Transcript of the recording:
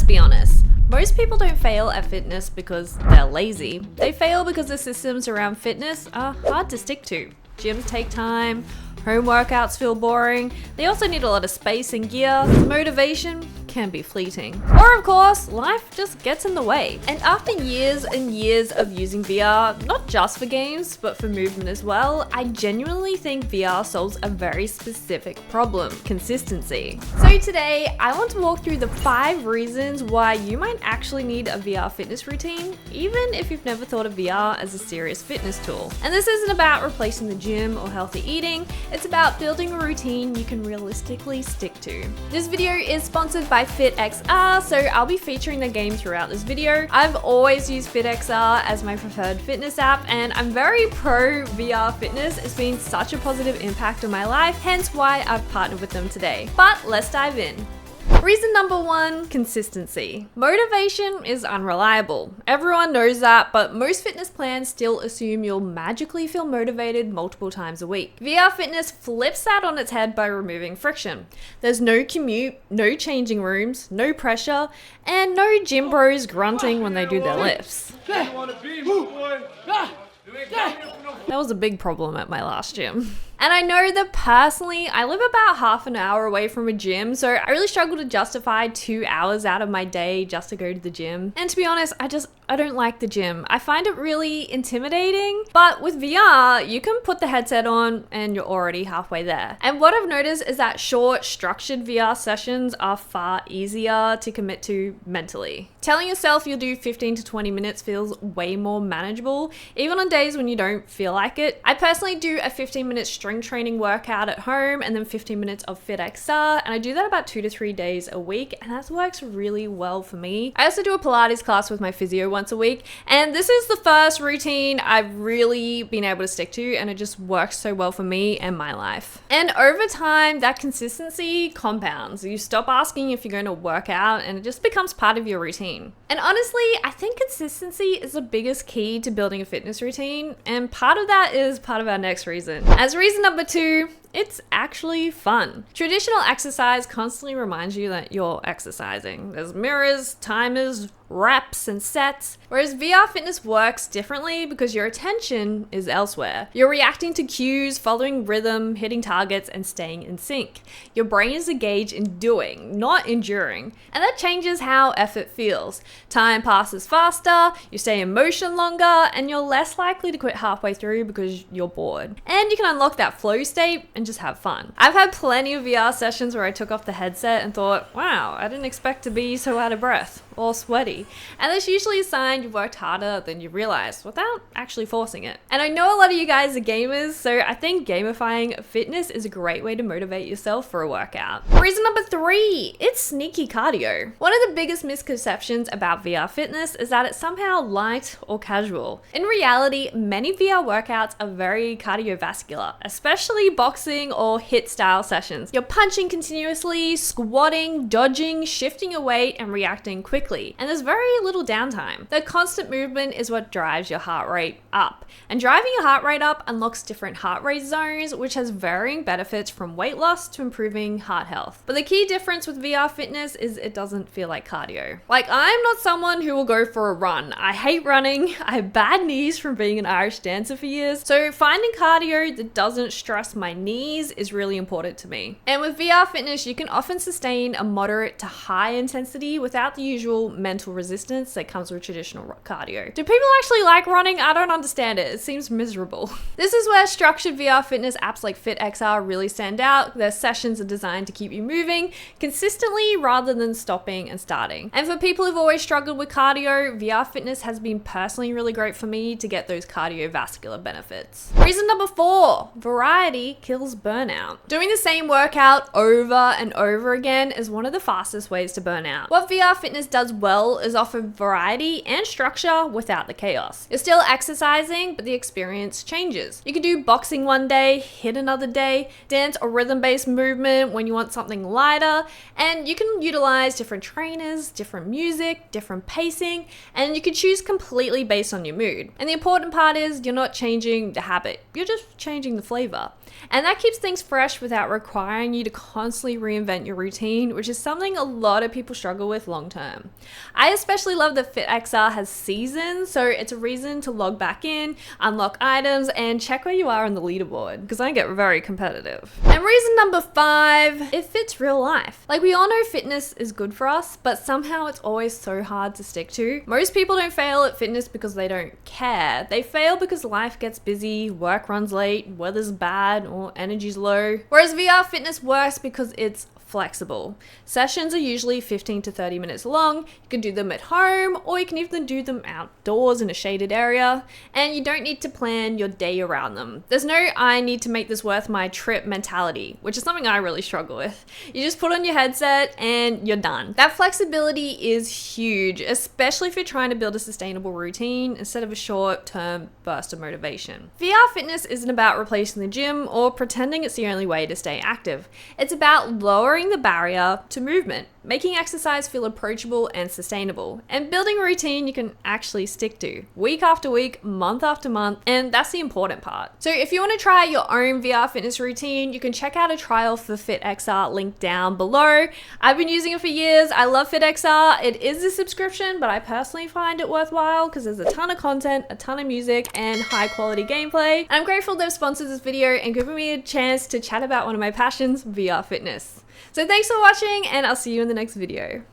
be honest. Most people don't fail at fitness because they're lazy. They fail because the systems around fitness are hard to stick to. Gyms take time, home workouts feel boring, they also need a lot of space and gear, motivation can be fleeting. Or of course, life just gets in the way. And after years and years of using VR, not just for games, but for movement as well, I genuinely think VR solves a very specific problem: consistency. So today, I want to walk through the 5 reasons why you might actually need a VR fitness routine, even if you've never thought of VR as a serious fitness tool. And this isn't about replacing the gym or healthy eating, it's about building a routine you can realistically stick to. This video is sponsored by FitXR, so I'll be featuring the game throughout this video. I've always used FitXR as my preferred fitness app, and I'm very pro VR fitness. It's been such a positive impact on my life, hence why I've partnered with them today. But let's dive in. Reason number 1, consistency. Motivation is unreliable. Everyone knows that, but most fitness plans still assume you'll magically feel motivated multiple times a week. VR fitness flips that on its head by removing friction. There's no commute, no changing rooms, no pressure, and no gym bros grunting when they do their lifts. That was a big problem at my last gym. And I know that personally, I live about half an hour away from a gym, so I really struggle to justify 2 hours out of my day just to go to the gym. And to be honest, I don't like the gym. I find it really intimidating, but with VR, you can put the headset on and you're already halfway there. And what I've noticed is that short, structured VR sessions are far easier to commit to mentally. Telling yourself you'll do 15 to 20 minutes feels way more manageable, even on days when you don't feel like it. I personally do a 15-minute strength training workout at home and then 15 minutes of FitXR, and I do that about 2 to 3 days a week, and that works really well for me. I also do a Pilates class with my physio once a week, and this is the first routine I've really been able to stick to, and it just works so well for me and my life. And over time, that consistency compounds. You stop asking if you're going to work out, and it just becomes part of your routine. And honestly, I think consistency is the biggest key to building a fitness routine, and part of that is part of our next reason. As reason number 2, it's actually fun. Traditional exercise constantly reminds you that you're exercising. There's mirrors, timers, reps, and sets. Whereas VR fitness works differently because your attention is elsewhere. You're reacting to cues, following rhythm, hitting targets, and staying in sync. Your brain is engaged in doing, not enduring. And that changes how effort feels. Time passes faster, you stay in motion longer, and you're less likely to quit halfway through because you're bored. And you can unlock that flow state and just have fun. I've had plenty of VR sessions where I took off the headset and thought, wow, I didn't expect to be so out of breath or sweaty. And that's usually a sign you've worked harder than you realized without actually forcing it. And I know a lot of you guys are gamers, so I think gamifying fitness is a great way to motivate yourself for a workout. Reason number 3, it's sneaky cardio. One of the biggest misconceptions about VR fitness is that it's somehow light or casual. In reality, many VR workouts are very cardiovascular, especially boxing or HIIT style sessions. You're punching continuously, squatting, dodging, shifting your weight, and reacting quickly. And there's very little downtime. The constant movement is what drives your heart rate up. And driving your heart rate up unlocks different heart rate zones, which has varying benefits from weight loss to improving heart health. But the key difference with VR fitness is it doesn't feel like cardio. Like, I'm not someone who will go for a run. I hate running. I have bad knees from being an Irish dancer for years. So finding cardio that doesn't stress my knees is really important to me. And with VR fitness, you can often sustain a moderate to high intensity without the usual mental resistance that comes with traditional cardio. Do people actually like running? I don't understand it. It seems miserable. This is where structured VR fitness apps like FitXR really stand out. Their sessions are designed to keep you moving consistently rather than stopping and starting. And for people who've always struggled with cardio, VR fitness has been personally really great for me to get those cardiovascular benefits. Reason number 4, variety kills burnout. Doing the same workout over and over again is one of the fastest ways to burn out. What VR fitness does well is offer variety and structure without the chaos. You're still exercising, but the experience changes. You can do boxing one day, HIIT another day, dance or rhythm-based movement when you want something lighter, and you can utilize different trainers, different music, different pacing, and you can choose completely based on your mood. And the important part is you're not changing the habit, you're just changing the flavor. And that keeps things fresh without requiring you to constantly reinvent your routine, which is something a lot of people struggle with long term. gym. I especially love that FitXR has seasons, so it's a reason to log back in, unlock items, and check where you are on the leaderboard, because I get very competitive. And reason number 5, it fits real life. Like, we all know fitness is good for us, but somehow it's always so hard to stick to. Most people don't fail at fitness because they don't care. They fail because life gets busy, work runs late, weather's bad, or energy's low. Whereas VR fitness works because it's flexible. Sessions are usually 15 to 30 minutes long. You can do them at home, or you can even do them outdoors in a shaded area, and you don't need to plan your day around them. There's no "I need to make this worth my trip" mentality, which is something I really struggle with. You just put on your headset and you're done. That flexibility is huge, especially if you're trying to build a sustainable routine instead of a short-term burst of motivation. VR fitness isn't about replacing the gym or pretending it's the only way to stay active. It's about lowering the barrier to movement, making exercise feel approachable and sustainable, and building a routine you can actually stick to week after week, month after month, and that's the important part. So if you want to try your own VR fitness routine, you can check out a trial for FitXR, link down below. I've been using it for years. I love FitXR. It is a subscription, but I personally find it worthwhile because there's a ton of content, a ton of music, and high quality gameplay. And I'm grateful they've sponsored this video and given me a chance to chat about one of my passions, VR fitness. So thanks for watching, and I'll see you in the next video.